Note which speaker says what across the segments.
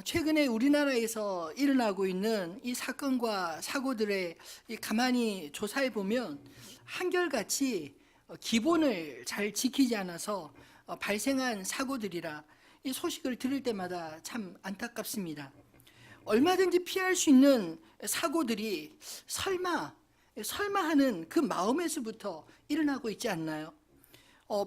Speaker 1: 최근에 우리나라에서 일어나고 있는 이 사건과 사고들의 가만히 조사해 보면 한결같이 기본을 잘 지키지 않아서 발생한 사고들이라 이 소식을 들을 때마다 참 안타깝습니다. 얼마든지 피할 수 있는 사고들이 설마 하는 그 마음에서부터 일어나고 있지 않나요?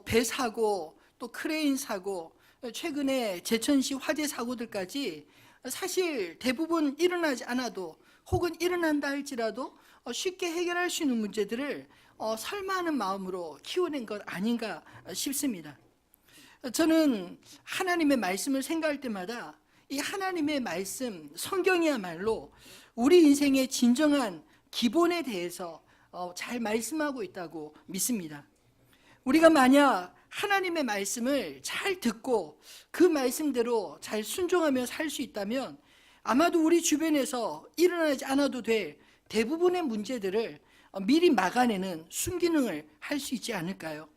Speaker 1: 배 사고, 또 크레인 사고, 최근에 제천시 화재 사고들까지 사실 대부분 일어나지 않아도 혹은 일어난다 할지라도 쉽게 해결할 수 있는 문제들을 설마 하는 마음으로 키워낸 것 아닌가 싶습니다. 저는 하나님의 말씀을 생각할 때마다 이 하나님의 말씀, 성경이야말로 우리 인생의 진정한 기본에 대해서 잘 말씀하고 있다고 믿습니다. 우리가 만약 하나님의 말씀을 잘 듣고 그 말씀대로 잘 순종하며 살 수 있다면 아마도 우리 주변에서 일어나지 않아도 될 대부분의 문제들을 미리 막아내는 순기능을 할 수 있지 않을까요?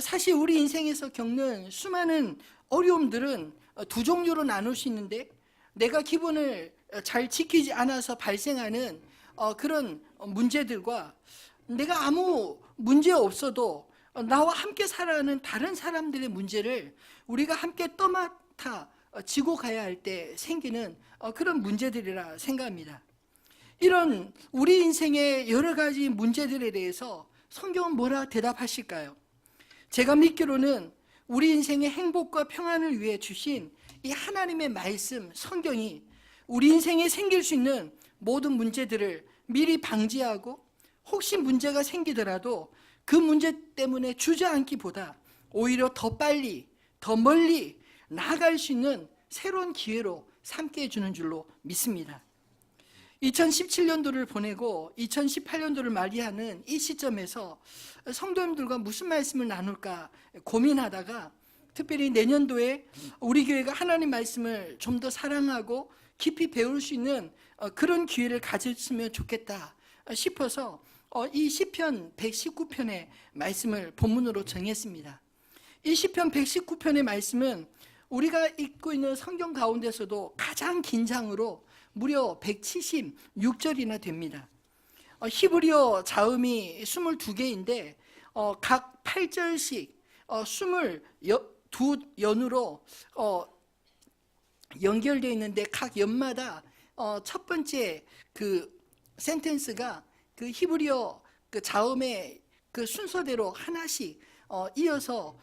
Speaker 1: 사실 우리 인생에서 겪는 수많은 어려움들은 두 종류로 나눌 수 있는데, 내가 기본을 잘 지키지 않아서 발생하는 그런 문제들과 내가 아무 문제 없어도 나와 함께 살아가는 다른 사람들의 문제를 우리가 함께 떠맡아 지고 가야 할 때 생기는 그런 문제들이라 생각합니다. 이런 우리 인생의 여러 가지 문제들에 대해서 성경은 뭐라 대답하실까요? 제가 믿기로는 우리 인생의 행복과 평안을 위해 주신 이 하나님의 말씀, 성경이 우리 인생에 생길 수 있는 모든 문제들을 미리 방지하고 혹시 문제가 생기더라도 그 문제 때문에 주저앉기보다 오히려 더 빨리, 더 멀리 나아갈 수 있는 새로운 기회로 삼게 해주는 줄로 믿습니다. 2017년도를 보내고 2018년도를 맞이하는 이 시점에서 성도님들과 무슨 말씀을 나눌까 고민하다가 특별히 내년도에 우리 교회가 하나님 말씀을 좀 더 사랑하고 깊이 배울 수 있는 그런 기회를 가졌으면 좋겠다 싶어서 이 시편 119편의 말씀을 본문으로 정했습니다. 이 시편 119편의 말씀은 우리가 읽고 있는 성경 가운데서도 가장 긴 장으로 무려 176절이나 됩니다. 히브리어 자음이 22개인데 각 8절씩 22연으로 연결되어 있는데 각 연마다 첫 번째 그 센텐스가 그 히브리어 그 자음의 그 순서대로 하나씩 이어서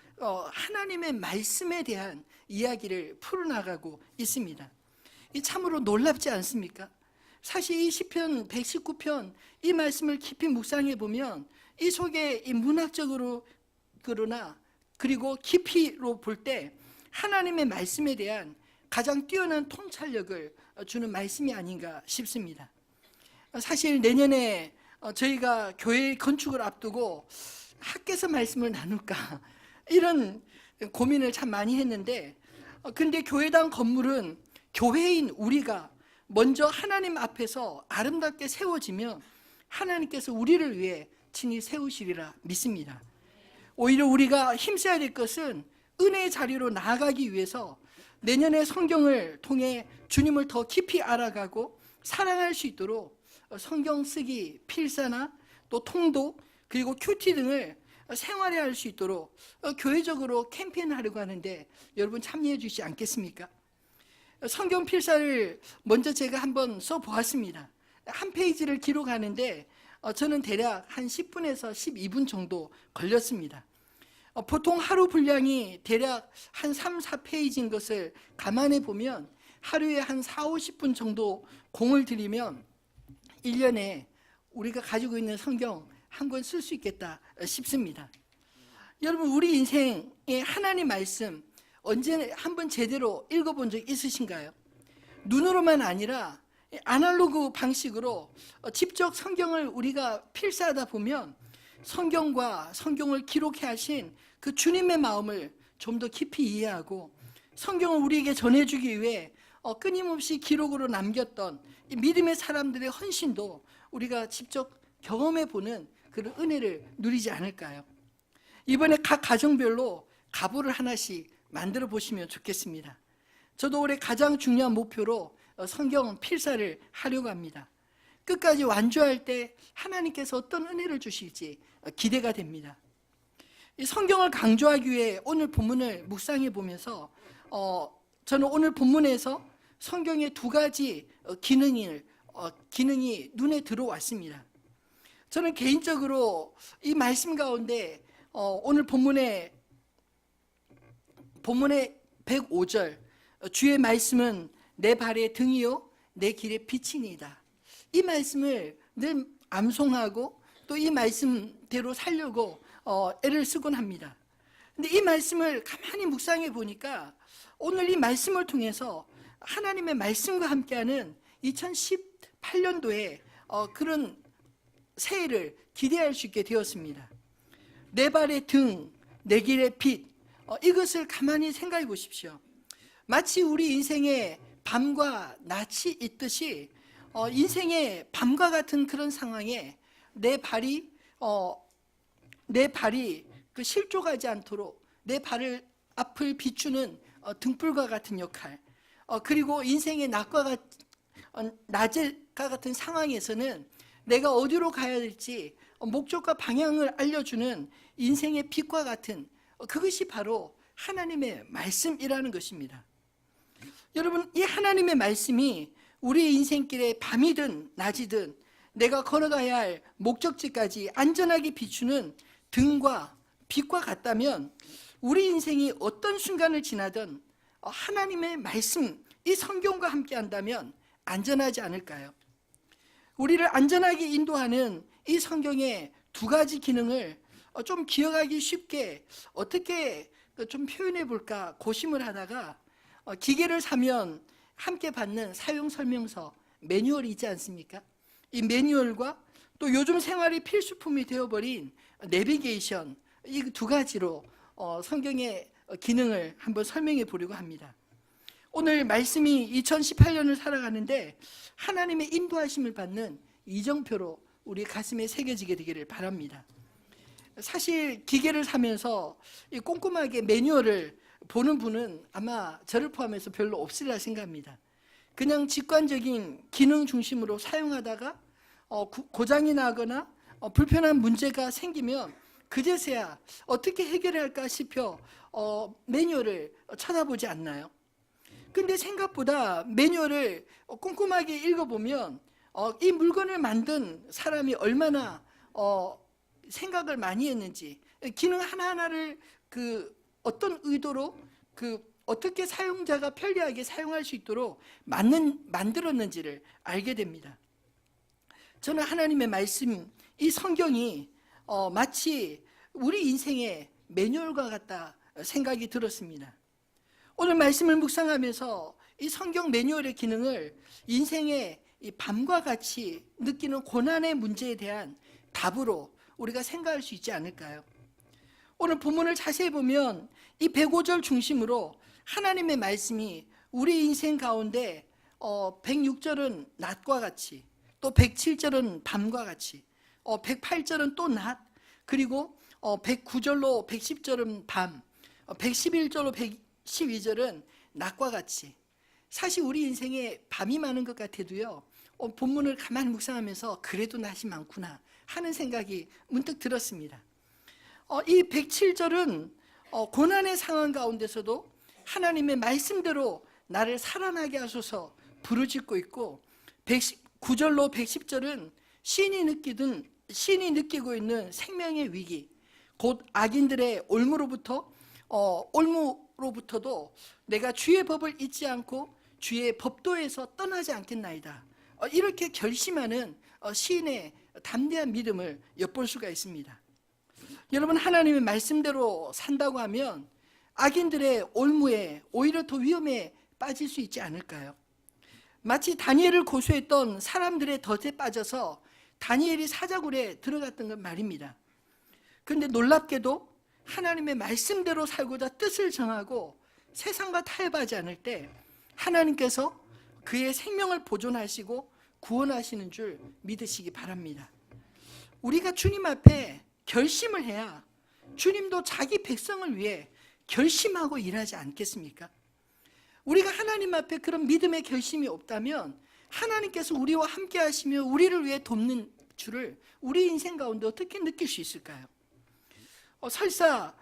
Speaker 1: 하나님의 말씀에 대한 이야기를 풀어나가고 있습니다. 이 참으로 놀랍지 않습니까? 사실 이 시편 119편 이 말씀을 깊이 묵상해 보면 이 속에 이 문학적으로 그러나 그리고 깊이로 볼 때 하나님의 말씀에 대한 가장 뛰어난 통찰력을 주는 말씀이 아닌가 싶습니다. 사실 내년에 저희가 교회 건축을 앞두고 학교에서 말씀을 나눌까 이런 고민을 참 많이 했는데, 근데 교회당 건물은 교회인 우리가 먼저 하나님 앞에서 아름답게 세워지면 하나님께서 우리를 위해 친히 세우시리라 믿습니다. 오히려 우리가 힘써야 될 것은 은혜의 자리로 나아가기 위해서 내년에 성경을 통해 주님을 더 깊이 알아가고 사랑할 수 있도록 성경 쓰기 필사나 또 통독 그리고 큐티 등을 생활해 할 수 있도록 교회적으로 캠페인하려고 하는데 여러분 참여해 주시지 않겠습니까? 성경 필사를 먼저 제가 한번 써보았습니다. 한 페이지를 기록하는데 저는 대략 한 10분에서 12분 정도 걸렸습니다. 보통 하루 분량이 대략 한 3, 4페이지인 것을 감안해 보면 하루에 한 4, 50분 정도 공을 들이면 1년에 우리가 가지고 있는 성경 한 권 쓸 수 있겠다 싶습니다. 여러분, 우리 인생의 하나님 말씀 언제 한번 제대로 읽어본 적 있으신가요? 눈으로만 아니라 아날로그 방식으로 직접 성경을 우리가 필사하다 보면 성경과 성경을 기록해 하신 그 주님의 마음을 좀 더 깊이 이해하고 성경을 우리에게 전해주기 위해 끊임없이 기록으로 남겼던 이 믿음의 사람들의 헌신도 우리가 직접 경험해 보는 그런 은혜를 누리지 않을까요? 이번에 각 가정별로 가보를 하나씩 만들어 보시면 좋겠습니다. 저도 올해 가장 중요한 목표로 성경 필사를 하려고 합니다. 끝까지 완주할 때 하나님께서 어떤 은혜를 주실지 기대가 됩니다. 이 성경을 강조하기 위해 오늘 본문을 묵상해 보면서 저는 오늘 본문에서 성경의 두 가지 기능이 눈에 들어왔습니다. 저는 개인적으로 이 말씀 가운데 오늘 본문의 105절 주의 말씀은 내 발의 등이요 내 길의 빛이니이다. 이 말씀을 늘 암송하고 또 이 말씀대로 살려고 애를 쓰곤 합니다. 근데 이 말씀을 가만히 묵상해 보니까 오늘 이 말씀을 통해서 하나님의 말씀과 함께하는 2018년도에 그런 새해를 기대할 수 있게 되었습니다. 내 발의 등, 내 길의 빛, 이것을 가만히 생각해 보십시오. 마치 우리 인생에 밤과 낮이 있듯이 인생의 밤과 같은 그런 상황에 내 발이 그 실족하지 않도록 내 발을 앞을 비추는 등불과 같은 역할, 그리고 인생의 낮과 같은 상황에서는 내가 어디로 가야 될지 목적과 방향을 알려주는 인생의 빛과 같은 그것이 바로 하나님의 말씀이라는 것입니다. 여러분, 이 하나님의 말씀이 우리 인생길에 밤이든 낮이든 내가 걸어가야 할 목적지까지 안전하게 비추는 등과 빛과 같다면 우리 인생이 어떤 순간을 지나든 하나님의 말씀, 이 성경과 함께 한다면 안전하지 않을까요? 우리를 안전하게 인도하는 이 성경의 두 가지 기능을 좀 기억하기 쉽게 어떻게 좀 표현해 볼까 고심을 하다가 기계를 사면 함께 받는 사용 설명서 매뉴얼이 있지 않습니까? 이 매뉴얼과 또 요즘 생활이 필수품이 되어버린 내비게이션, 이 두 가지로 성경의 기능을 한번 설명해 보려고 합니다. 오늘 말씀이 2018년을 살아가는데 하나님의 인도하심을 받는 이정표로 우리 가슴에 새겨지게 되기를 바랍니다. 사실 기계를 사면서 꼼꼼하게 매뉴얼을 보는 분은 아마 저를 포함해서 별로 없으리라 생각합니다. 그냥 직관적인 기능 중심으로 사용하다가 고장이 나거나 불편한 문제가 생기면 그제서야 어떻게 해결해야 할까 싶어 매뉴얼을 쳐다보지 않나요? 근데 생각보다 매뉴얼을 꼼꼼하게 읽어보면 이 물건을 만든 사람이 얼마나 생각을 많이 했는지, 기능 하나하나를 어떤 의도로 어떻게 사용자가 편리하게 사용할 수 있도록 만들었는지를 알게 됩니다. 저는 하나님의 말씀, 이 성경이 마치 우리 인생의 매뉴얼과 같다 생각이 들었습니다. 오늘 말씀을 묵상하면서 이 성경 매뉴얼의 기능을 인생의 이 밤과 같이 느끼는 고난의 문제에 대한 답으로 우리가 생각할 수 있지 않을까요? 오늘 본문을 자세히 보면 이 105절 중심으로 하나님의 말씀이 우리 인생 가운데 106절은 낮과 같이, 또 107절은 밤과 같이, 108절은 또 낮, 그리고 109절로 110절은 밤, 111절로 112절은 낮과 같이, 사실 우리 인생에 밤이 많은 것 같아도요, 본문을 가만히 묵상하면서 그래도 낮이 많구나 하는 생각이 문득 들었습니다. 이 107절은 고난의 상황 가운데서도 하나님의 말씀대로 나를 살아나게 하소서 부르짖고 있고, 109절로 110절은 신이 느끼고 있는 생명의 위기, 곧 악인들의 올무로부터도 내가 주의 법을 잊지 않고 주의 법도에서 떠나지 않겠나이다, 이렇게 결심하는 시인의 담대한 믿음을 엿볼 수가 있습니다. 여러분, 하나님의 말씀대로 산다고 하면 악인들의 올무에 오히려 더 위험에 빠질 수 있지 않을까요? 마치 다니엘을 고소했던 사람들의 덫에 빠져서 다니엘이 사자굴에 들어갔던 건 말입니다. 그런데 놀랍게도 하나님의 말씀대로 살고자 뜻을 정하고 세상과 타협하지 않을 때 하나님께서 그의 생명을 보존하시고 구원하시는 줄 믿으시기 바랍니다. 우리가 주님 앞에 결심을 해야 주님도 자기 백성을 위해 결심하고 일하지 않겠습니까? 우리가 하나님 앞에 그런 믿음의 결심이 없다면 하나님께서 우리와 함께 하시며 우리를 위해 돕는 줄을 우리 인생 가운데 어떻게 느낄 수 있을까요? 설사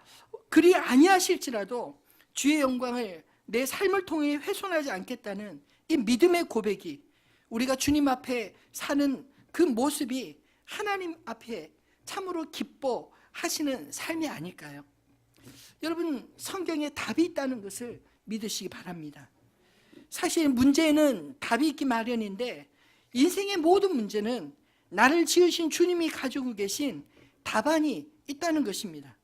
Speaker 1: 그리 아니하실지라도 주의 영광을 내 삶을 통해 훼손하지 않겠다는 이 믿음의 고백이, 우리가 주님 앞에 사는 그 모습이 하나님 앞에 참으로 기뻐하시는 삶이 아닐까요? 여러분, 성경에 답이 있다는 것을 믿으시기 바랍니다. 사실 문제는 답이 있기 마련인데 인생의 모든 문제는 나를 지으신 주님이 가지고 계신 답안이 있다는 것입니다.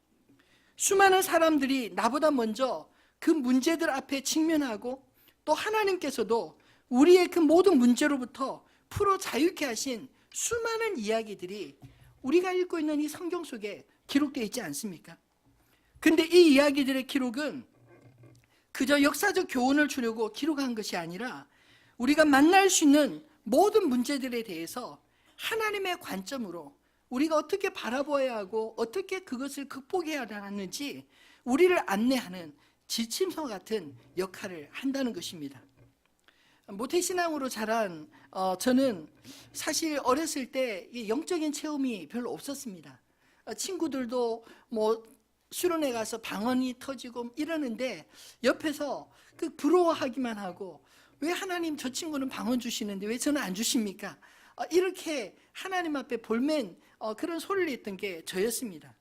Speaker 1: 수많은 사람들이 나보다 먼저 그 문제들 앞에 직면하고 또 하나님께서도 우리의 그 모든 문제로부터 풀어 자유케 하신 수많은 이야기들이 우리가 읽고 있는 이 성경 속에 기록되어 있지 않습니까? 근데 이 이야기들의 기록은 그저 역사적 교훈을 주려고 기록한 것이 아니라 우리가 만날 수 있는 모든 문제들에 대해서 하나님의 관점으로 우리가 어떻게 바라보아야 하고 어떻게 그것을 극복해야 하는지 우리를 안내하는 지침서 같은 역할을 한다는 것입니다. 모태신앙으로 자란 저는 사실 어렸을 때 영적인 체험이 별로 없었습니다. 친구들도 뭐 수련회 가서 방언이 터지고 이러는데 옆에서 그 부러워하기만 하고, 왜 하나님 저 친구는 방언 주시는데 왜 저는 안 주십니까? 이렇게 하나님 앞에 볼멘 그런 소리를 했던 게 저였습니다.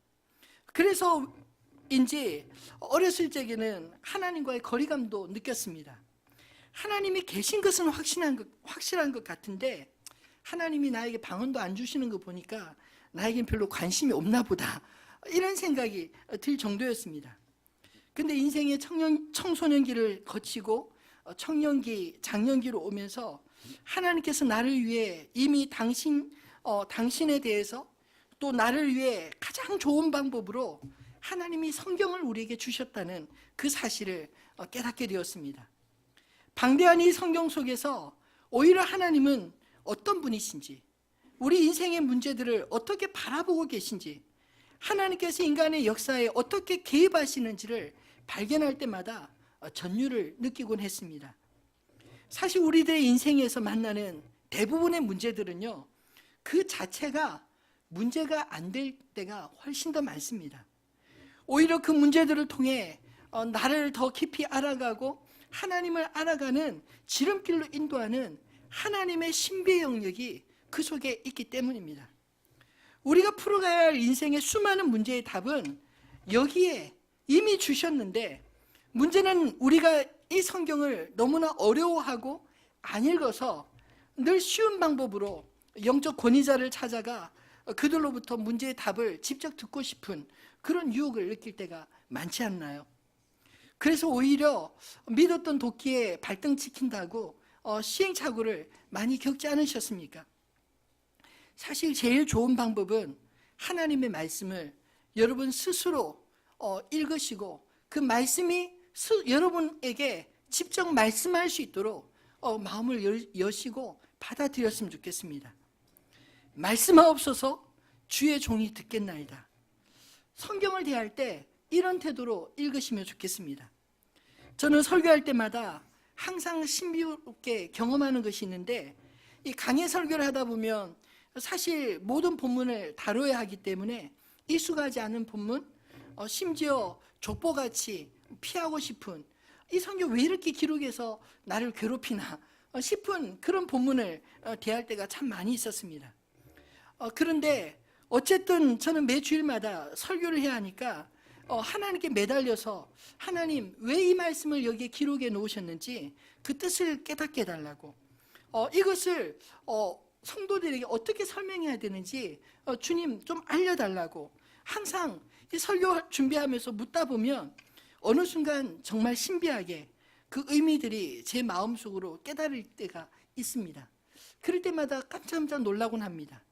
Speaker 1: 그래서인지 어렸을 적에는 하나님과의 거리감도 느꼈습니다. 하나님이 계신 것은 확실한 것 같은데 하나님이 나에게 방언도 안 주시는 거 보니까 나에겐 별로 관심이 없나 보다, 이런 생각이 들 정도였습니다. 근데 인생의 청소년기를 거치고 청년기, 장년기로 오면서 하나님께서 나를 위해 이미 당신에 대해서 또 나를 위해 가장 좋은 방법으로 하나님이 성경을 우리에게 주셨다는 그 사실을 깨닫게 되었습니다. 방대한 이 성경 속에서 오히려 하나님은 어떤 분이신지, 우리 인생의 문제들을 어떻게 바라보고 계신지, 하나님께서 인간의 역사에 어떻게 개입하시는지를 발견할 때마다 전율을 느끼곤 했습니다. 사실 우리들의 인생에서 만나는 대부분의 문제들은요, 그 자체가 문제가 안 될 때가 훨씬 더 많습니다. 오히려 그 문제들을 통해 나를 더 깊이 알아가고 하나님을 알아가는 지름길로 인도하는 하나님의 신비의 영역이 그 속에 있기 때문입니다. 우리가 풀어가야 할 인생의 수많은 문제의 답은 여기에 이미 주셨는데, 문제는 우리가 이 성경을 너무나 어려워하고 안 읽어서 늘 쉬운 방법으로 영적 권위자를 찾아가 그들로부터 문제의 답을 직접 듣고 싶은 그런 유혹을 느낄 때가 많지 않나요? 그래서 오히려 믿었던 도끼에 발등 찍힌다고 시행착오를 많이 겪지 않으셨습니까? 사실 제일 좋은 방법은 하나님의 말씀을 여러분 스스로 읽으시고 그 말씀이 여러분에게 직접 말씀할 수 있도록 마음을 여시고 받아들였으면 좋겠습니다. 말씀하옵소서 주의 종이 듣겠나이다. 성경을 대할 때 이런 태도로 읽으시면 좋겠습니다. 저는 설교할 때마다 항상 신비롭게 경험하는 것이 있는데, 이 강해 설교를 하다 보면 사실 모든 본문을 다뤄야 하기 때문에 익숙하지 않은 본문, 심지어 족보같이 피하고 싶은, 이 성경 왜 이렇게 기록해서 나를 괴롭히나 싶은 그런 본문을 대할 때가 참 많이 있었습니다. 그런데 어쨌든 저는 매 주일마다 설교를 해야 하니까 하나님께 매달려서, 하나님 왜 이 말씀을 여기에 기록해 놓으셨는지 그 뜻을 깨닫게 해달라고, 이것을 성도들에게 어떻게 설명해야 되는지 주님 좀 알려달라고 항상 이 설교 준비하면서 묻다 보면 어느 순간 정말 신비하게 그 의미들이 제 마음속으로 깨달을 때가 있습니다. 그럴 때마다 깜짝깜짝 놀라곤 합니다.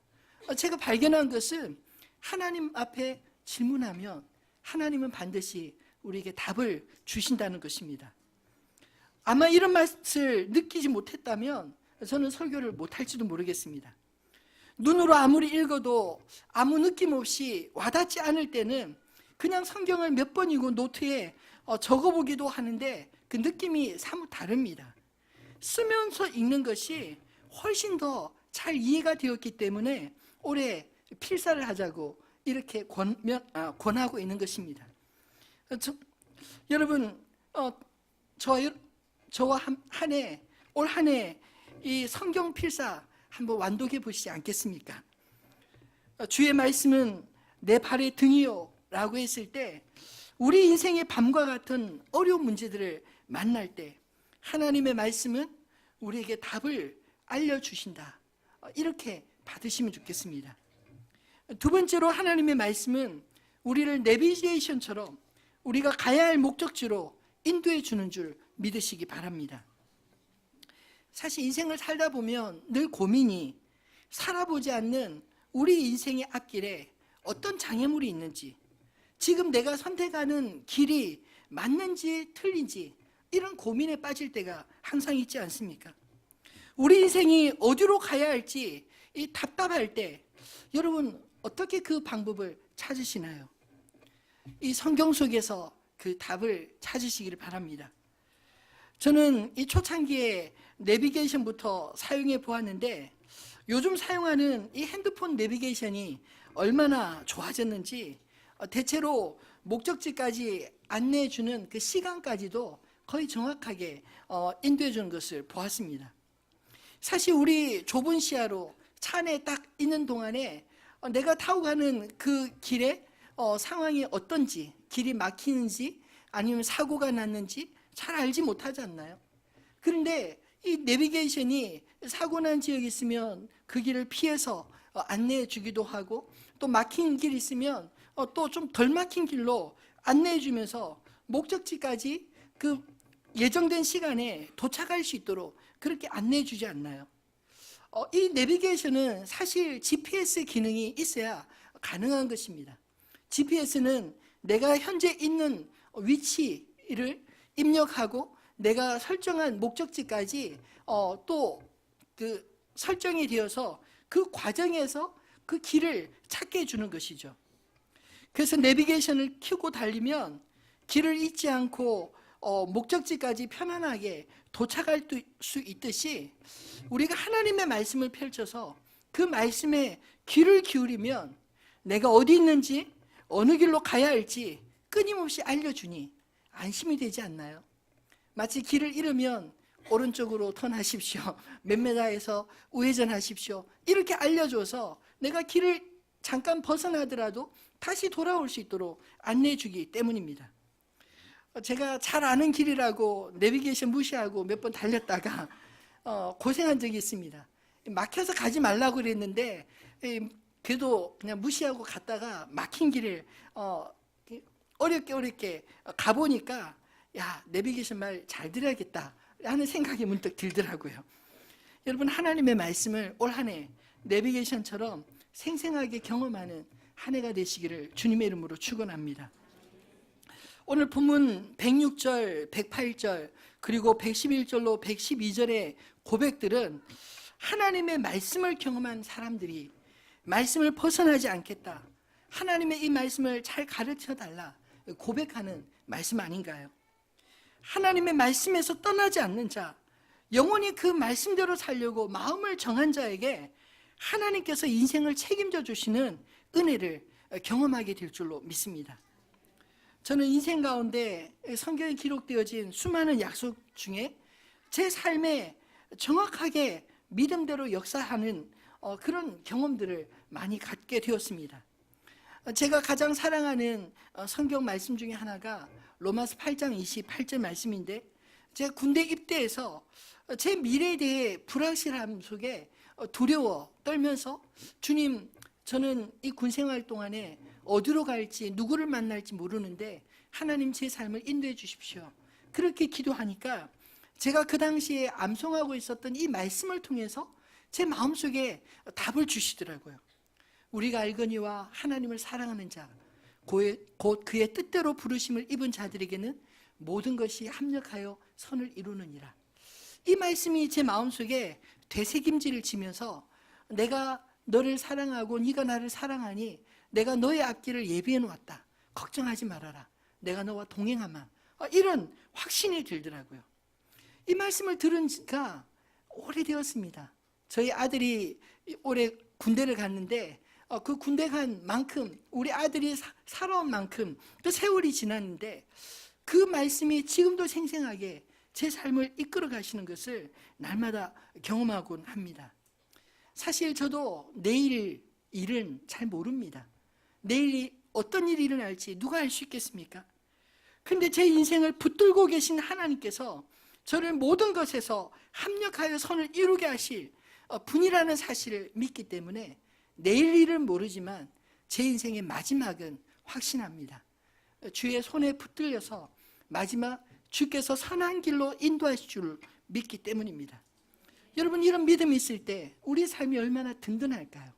Speaker 1: 제가 발견한 것은 하나님 앞에 질문하면 하나님은 반드시 우리에게 답을 주신다는 것입니다. 아마 이런 맛을 느끼지 못했다면 저는 설교를 못할지도 모르겠습니다. 눈으로 아무리 읽어도 아무 느낌 없이 와닿지 않을 때는 그냥 성경을 몇 번이고 노트에 적어보기도 하는데 그 느낌이 사뭇 다릅니다. 쓰면서 읽는 것이 훨씬 더 잘 이해가 되었기 때문에 올해 필사를 하자고 이렇게 권하고 있는 것입니다. 여러분, 저와 올 한 해 이 성경 필사 한번 완독해 보시지 않겠습니까? 주의 말씀은 내 발의 등이요 라고 했을 때, 우리 인생의 밤과 같은 어려운 문제들을 만날 때 하나님의 말씀은 우리에게 답을 알려주신다, 이렇게 받으시면 좋겠습니다. 두 번째로, 하나님의 말씀은 우리를 내비게이션처럼 우리가 가야 할 목적지로 인도해 주는 줄 믿으시기 바랍니다. 사실 인생을 살다 보면 늘 고민이, 살아보지 않는 우리 인생의 앞길에 어떤 장애물이 있는지, 지금 내가 선택하는 길이 맞는지 틀린지, 이런 고민에 빠질 때가 항상 있지 않습니까? 우리 인생이 어디로 가야 할지 답답할 때 여러분 어떻게 그 방법을 찾으시나요? 이 성경 속에서 그 답을 찾으시기를 바랍니다. 저는 이 초창기에 내비게이션부터 사용해 보았는데, 요즘 사용하는 이 핸드폰 내비게이션이 얼마나 좋아졌는지, 대체로 목적지까지 안내해 주는 그 시간까지도 거의 정확하게 인도해 주는 것을 보았습니다. 사실 우리 좁은 시야로 차 안에 딱 있는 동안에 내가 타고 가는 그 길에 상황이 어떤지, 길이 막히는지 아니면 사고가 났는지 잘 알지 못하지 않나요? 그런데 이 내비게이션이 사고 난 지역이 있으면 그 길을 피해서 안내해 주기도 하고, 또 막힌 길이 있으면 또 좀 덜 막힌 길로 안내해 주면서 목적지까지 그 예정된 시간에 도착할 수 있도록 그렇게 안내해 주지 않나요? 이 내비게이션은 사실 GPS 기능이 있어야 가능한 것입니다. GPS는 내가 현재 있는 위치를 입력하고 내가 설정한 목적지까지 또 그 설정이 되어서 그 과정에서 그 길을 찾게 해주는 것이죠. 그래서 내비게이션을 켜고 달리면 길을 잊지 않고 목적지까지 편안하게 도착할 수 있듯이, 우리가 하나님의 말씀을 펼쳐서 그 말씀에 귀를 기울이면 내가 어디 있는지 어느 길로 가야 할지 끊임없이 알려주니 안심이 되지 않나요? 마치 길을 잃으면 오른쪽으로 턴하십시오, 몇 미터에서 우회전하십시오, 이렇게 알려줘서 내가 길을 잠깐 벗어나더라도 다시 돌아올 수 있도록 안내해 주기 때문입니다. 제가 잘 아는 길이라고 내비게이션 무시하고 몇 번 달렸다가 고생한 적이 있습니다. 막혀서 가지 말라고 그랬는데 그래도 그냥 무시하고 갔다가 막힌 길을 어렵게 가보니까, 야, 내비게이션 말 잘 들어야겠다 하는 생각이 문득 들더라고요. 여러분, 하나님의 말씀을 올 한 해 내비게이션처럼 생생하게 경험하는 한 해가 되시기를 주님의 이름으로 축원합니다. 오늘 본문 106절, 108절, 그리고 111절로 112절의 고백들은 하나님의 말씀을 경험한 사람들이 말씀을 벗어나지 않겠다, 하나님의 이 말씀을 잘 가르쳐달라 고백하는 말씀 아닌가요? 하나님의 말씀에서 떠나지 않는 자, 영원히 그 말씀대로 살려고 마음을 정한 자에게 하나님께서 인생을 책임져 주시는 은혜를 경험하게 될 줄로 믿습니다. 저는 인생 가운데 성경에 기록되어진 수많은 약속 중에 제 삶에 정확하게 믿음대로 역사하는 그런 경험들을 많이 갖게 되었습니다. 제가 가장 사랑하는 성경 말씀 중에 하나가 로마서 8장 28절 말씀인데, 제가 군대 입대해서 제 미래에 대해 불확실함 속에 두려워 떨면서, 주님, 저는 이 군생활 동안에 어디로 갈지 누구를 만날지 모르는데 하나님 제 삶을 인도해 주십시오, 그렇게 기도하니까 제가 그 당시에 암송하고 있었던 이 말씀을 통해서 제 마음속에 답을 주시더라고요. 우리가 알거니와 하나님을 사랑하는 자, 곧 그의 뜻대로 부르심을 입은 자들에게는 모든 것이 합력하여 선을 이루느니라. 이 말씀이 제 마음속에 되새김질을 지면서, 내가 너를 사랑하고 네가 나를 사랑하니 내가 너의 앞길을 예비해 놓았다, 걱정하지 말아라, 내가 너와 동행하마, 이런 확신이 들더라고요. 이 말씀을 들은 지가 오래되었습니다. 저희 아들이 올해 군대를 갔는데 그 군대 간 만큼 우리 아들이 살아온 만큼 그 세월이 지났는데 그 말씀이 지금도 생생하게 제 삶을 이끌어 가시는 것을 날마다 경험하곤 합니다. 사실 저도 내일 일은 잘 모릅니다. 내일이 어떤 일이 일어날지 누가 알 수 있겠습니까? 근데 제 인생을 붙들고 계신 하나님께서 저를 모든 것에서 합력하여 선을 이루게 하실 분이라는 사실을 믿기 때문에 내일 일은 모르지만 제 인생의 마지막은 확신합니다. 주의 손에 붙들려서 마지막 주께서 선한 길로 인도하실 줄 믿기 때문입니다. 여러분, 이런 믿음이 있을 때 우리 삶이 얼마나 든든할까요?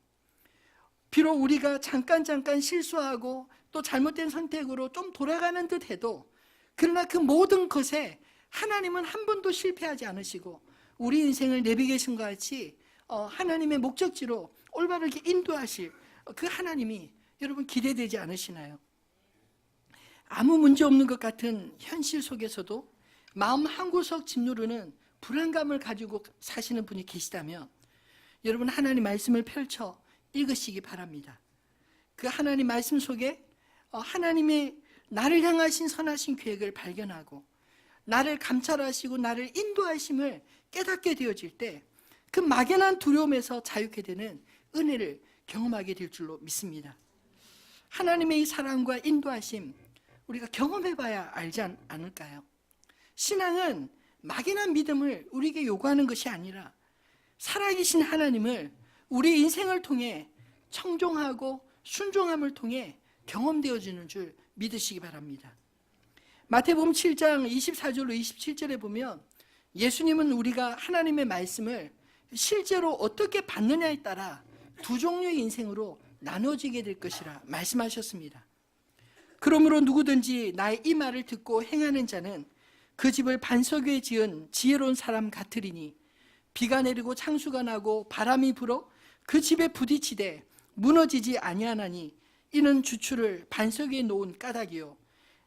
Speaker 1: 비록 우리가 잠깐 실수하고 또 잘못된 선택으로 좀 돌아가는 듯 해도 그러나 그 모든 것에 하나님은 한 번도 실패하지 않으시고 우리 인생을 내비게이션과 같이 하나님의 목적지로 올바르게 인도하실 그 하나님이 여러분 기대되지 않으시나요? 아무 문제 없는 것 같은 현실 속에서도 마음 한구석 짓누르는 불안감을 가지고 사시는 분이 계시다면 여러분 하나님 말씀을 펼쳐 읽으시기 바랍니다. 그 하나님 말씀 속에 하나님의 나를 향하신 선하신 계획을 발견하고 나를 감찰하시고 나를 인도하심을 깨닫게 되어질 때 그 막연한 두려움에서 자유케 되는 은혜를 경험하게 될 줄로 믿습니다. 하나님의 이 사랑과 인도하심 우리가 경험해봐야 알지 않을까요? 신앙은 막연한 믿음을 우리에게 요구하는 것이 아니라 살아계신 하나님을 우리 인생을 통해 청종하고 순종함을 통해 경험되어지는 줄 믿으시기 바랍니다. 마태복음 7장 24절로 27절에 보면 예수님은 우리가 하나님의 말씀을 실제로 어떻게 받느냐에 따라 두 종류의 인생으로 나눠지게 될 것이라 말씀하셨습니다. 그러므로 누구든지 나의 이 말을 듣고 행하는 자는 그 집을 반석 위에 지은 지혜로운 사람 같으리니 비가 내리고 창수가 나고 바람이 불어 그 집에 부딪히되 무너지지 아니하나니 이는 주추를 반석 위에 놓은 까닭이요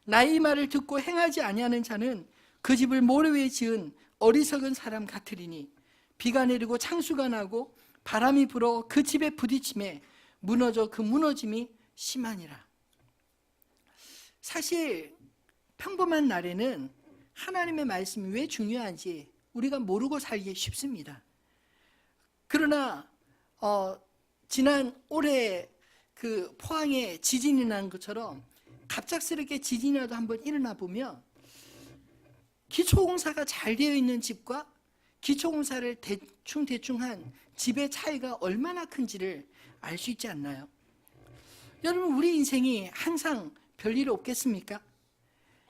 Speaker 1: 나의 이 말을 듣고 행하지 아니하는 자는 그 집을 모래 위에 지은 어리석은 사람 같으리니 비가 내리고 창수가 나고 바람이 불어 그 집에 부딪힘에 무너져 그 무너짐이 심하니라. 사실 평범한 날에는 하나님의 말씀이 왜 중요한지 우리가 모르고 살기 쉽습니다. 그러나 지난 올해 그 포항에 지진이 난 것처럼 갑작스럽게 지진이라도 한번 일어나 보면 기초공사가 잘 되어 있는 집과 기초공사를 대충 한 집의 차이가 얼마나 큰지를 알 수 있지 않나요? 여러분, 우리 인생이 항상 별일 없겠습니까?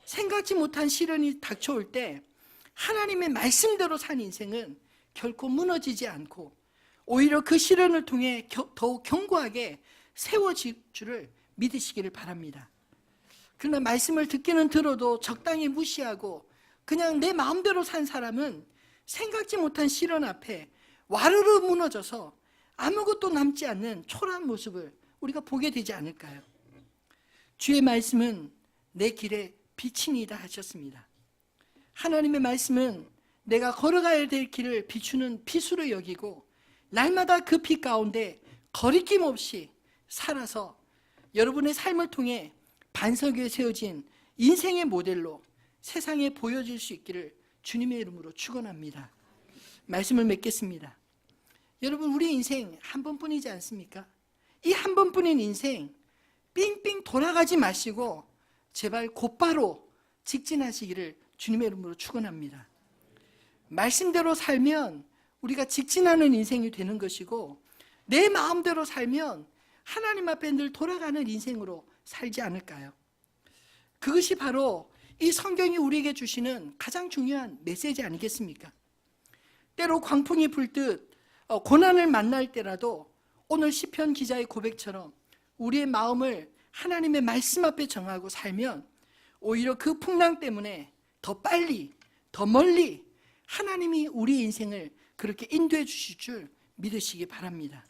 Speaker 1: 생각지 못한 시련이 닥쳐올 때 하나님의 말씀대로 산 인생은 결코 무너지지 않고 오히려 그 시련을 통해 더욱 견고하게 세워질 줄을 믿으시기를 바랍니다. 그러나 말씀을 듣기는 들어도 적당히 무시하고 그냥 내 마음대로 산 사람은 생각지 못한 시련 앞에 와르르 무너져서 아무것도 남지 않는 초라한 모습을 우리가 보게 되지 않을까요? 주의 말씀은 내 길에 빛이니이다 하셨습니다. 하나님의 말씀은 내가 걸어가야 될 길을 비추는 빛으로 여기고 날마다 그 빛 가운데 거리낌 없이 살아서 여러분의 삶을 통해 반석 위에 세워진 인생의 모델로 세상에 보여질 수 있기를 주님의 이름으로 축원합니다. 말씀을 맺겠습니다. 여러분, 우리 인생 한 번뿐이지 않습니까? 이 한 번뿐인 인생 삥삥 돌아가지 마시고 제발 곧바로 직진하시기를 주님의 이름으로 축원합니다. 말씀대로 살면 우리가 직진하는 인생이 되는 것이고 내 마음대로 살면 하나님 앞에 늘 돌아가는 인생으로 살지 않을까요? 그것이 바로 이 성경이 우리에게 주시는 가장 중요한 메시지 아니겠습니까? 때로 광풍이 불듯 고난을 만날 때라도 오늘 시편 기자의 고백처럼 우리의 마음을 하나님의 말씀 앞에 정하고 살면 오히려 그 풍랑 때문에 더 빨리 더 멀리 하나님이 우리 인생을 그렇게 인도해 주실 줄 믿으시기 바랍니다.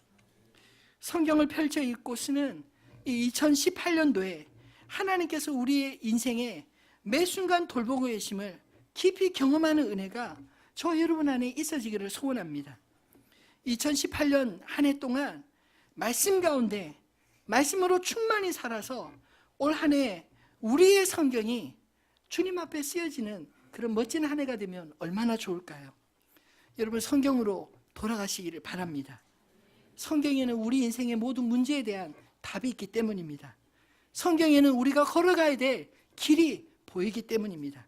Speaker 1: 성경을 펼쳐 읽고 쓰는 이 2018년도에 하나님께서 우리의 인생에 매 순간 돌보고 계심을 깊이 경험하는 은혜가 저와 여러분 안에 있어지기를 소원합니다. 2018년 한 해 동안 말씀 가운데 말씀으로 충만히 살아서 올 한 해 우리의 성경이 주님 앞에 쓰여지는 그런 멋진 한 해가 되면 얼마나 좋을까요? 여러분, 성경으로 돌아가시기를 바랍니다. 성경에는 우리 인생의 모든 문제에 대한 답이 있기 때문입니다. 성경에는 우리가 걸어가야 될 길이 보이기 때문입니다.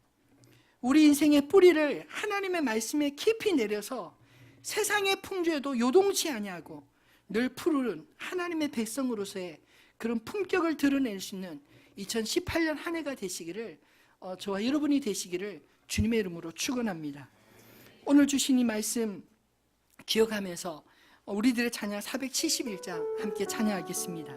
Speaker 1: 우리 인생의 뿌리를 하나님의 말씀에 깊이 내려서 세상의 풍조에도 요동치 아니하고 늘 푸르른 하나님의 백성으로서의 그런 품격을 드러낼 수 있는 2018년 한 해가 되시기를, 저와 여러분이 되시기를 주님의 이름으로 축원합니다. 오늘 주신 이 말씀 기억하면서 우리들의 찬양 471장 함께 찬양하겠습니다.